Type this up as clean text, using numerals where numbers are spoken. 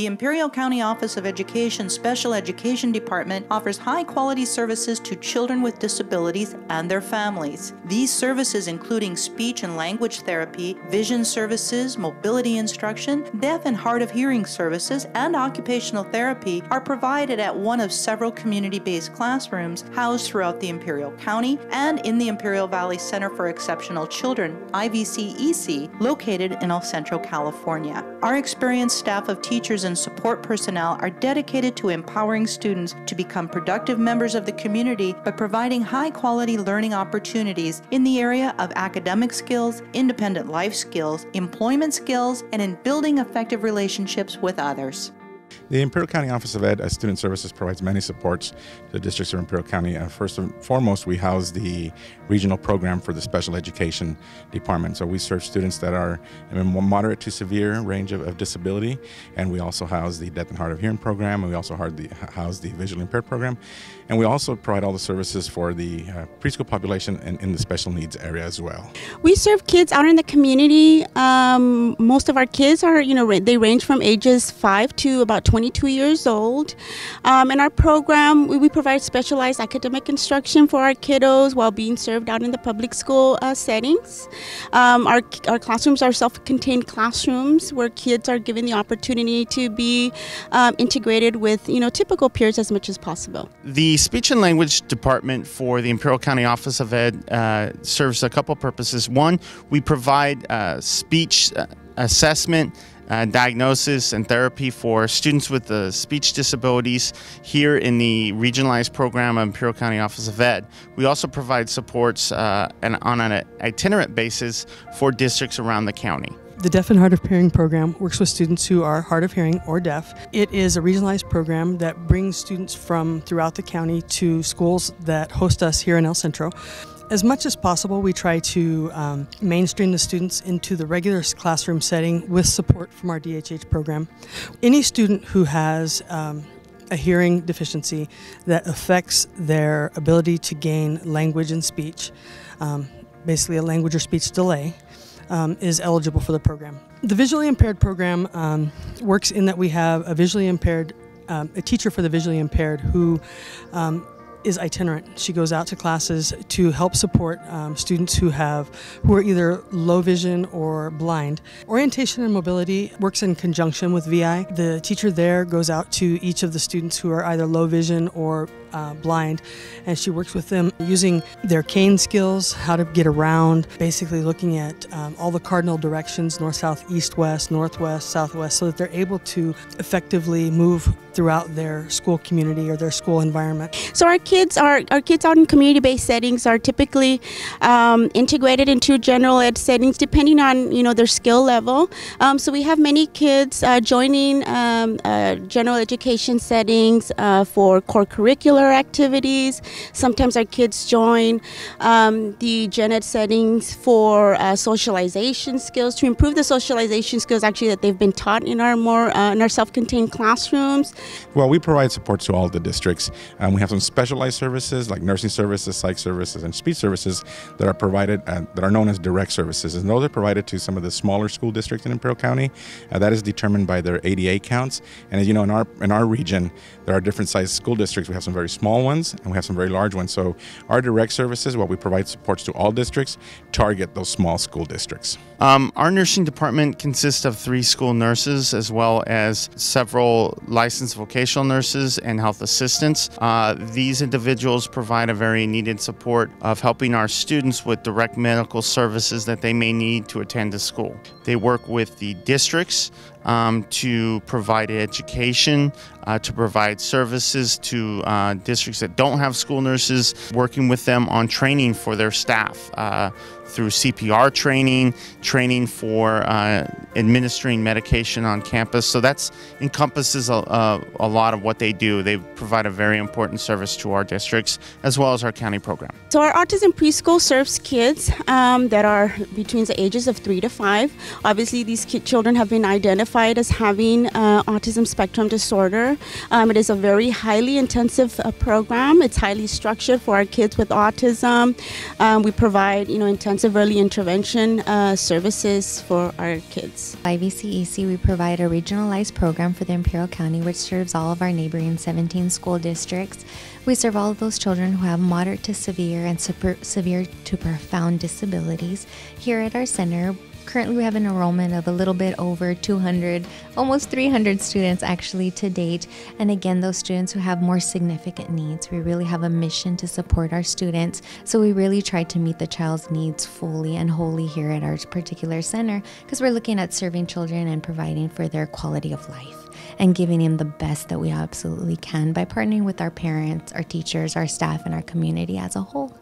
The Imperial County Office of Education Special Education Department offers high-quality services to children with disabilities and their families. These services, including speech and language therapy, vision services, mobility instruction, deaf and hard of hearing services, and occupational therapy, are provided at one of several community-based classrooms housed throughout the Imperial County and in the Imperial Valley Center for Exceptional Children, IVCEC, located in El Centro, California. Our experienced staff of teachers and support personnel are dedicated to empowering students to become productive members of the community by providing high-quality learning opportunities in the area of academic skills, independent life skills, employment skills, and in building effective relationships with others. The Imperial County Office of Ed Student Services provides many supports to the districts of Imperial County. First and foremost, we house the regional program for the special education department. So we serve students that are in a moderate to severe range of disability, and we also house the deaf and hard of hearing program, and we also house the visually impaired program, and we also provide all the services for the preschool population in the special needs area as well. We serve kids out in the community. Most of our kids are, they range from ages 5 to about 22 years old. In our program, we provide specialized academic instruction for our kiddos while being served out in the public school settings. Our classrooms are self-contained classrooms where kids are given the opportunity to be integrated with, typical peers as much as possible. The Speech and Language Department for the Imperial County Office of Ed serves a couple purposes. One, we provide speech assessment, diagnosis and therapy for students with speech disabilities here in the regionalized program of Imperial County Office of Ed. We also provide supports on an itinerant basis for districts around the county. The Deaf and Hard of Hearing program works with students who are hard of hearing or deaf. It is a regionalized program that brings students from throughout the county to schools that host us here in El Centro. As much as possible, we try to mainstream the students into the regular classroom setting with support from our DHH program. Any student who has a hearing deficiency that affects their ability to gain language and speech, basically a language or speech delay, is eligible for the program. The visually impaired program works in that we have a teacher for the visually impaired who is itinerant. She goes out to classes to help support students who are either low vision or blind. Orientation and mobility works in conjunction with VI. The teacher there goes out to each of the students who are either low vision or blind, and she works with them using their cane skills, how to get around, basically looking at all the cardinal directions, north, south, east, west, northwest, southwest, so that they're able to effectively move throughout their school community or their school environment. So our kids out in community-based settings are typically integrated into general ed settings depending on their skill level. So we have many kids joining general education settings for core curricular activities. Sometimes our kids join the gen ed settings for socialization skills, to improve the socialization skills actually that they've been taught in our self-contained classrooms. Well, we provide support to all the districts. We have some specialized services like nursing services, psych services, and speech services that are provided, that are known as direct services. And those are provided to some of the smaller school districts in Imperial County. That is determined by their ADA counts. And as you know, in our region, there are different sized school districts. We have some very small ones and we have some very large ones. So our direct services, while we provide supports to all districts, target those small school districts. Our nursing department consists of 3 school nurses as well as several licensed vocational nurses and health assistants. These individuals provide a very needed support of helping our students with direct medical services that they may need to attend to school. They work with the districts to provide education, to provide services to districts that don't have school nurses, working with them on training for their staff through CPR training for administering medication on campus. So that encompasses a lot of what they do. They provide a very important service to our districts as well as our county program. So our autism preschool serves kids that are between the ages of 3 to 5. Obviously, these children have been identified as having autism spectrum disorder. It is a very highly intensive program. It's highly structured for our kids with autism. We provide intensive comprehensive early intervention services for our kids. IVCEC, we provide a regionalized program for the Imperial County, which serves all of our neighboring 17 school districts. We serve all of those children who have moderate to severe and severe to profound disabilities. Here at our center, currently we have an enrollment of a little bit over 200, almost 300 students actually to date. And again, those students who have more significant needs. We really have a mission to support our students. So we really try to meet the child's needs fully and wholly here at our particular center, because we're looking at serving children and providing for their quality of life and giving them the best that we absolutely can by partnering with our parents, our teachers, our staff, and our community as a whole.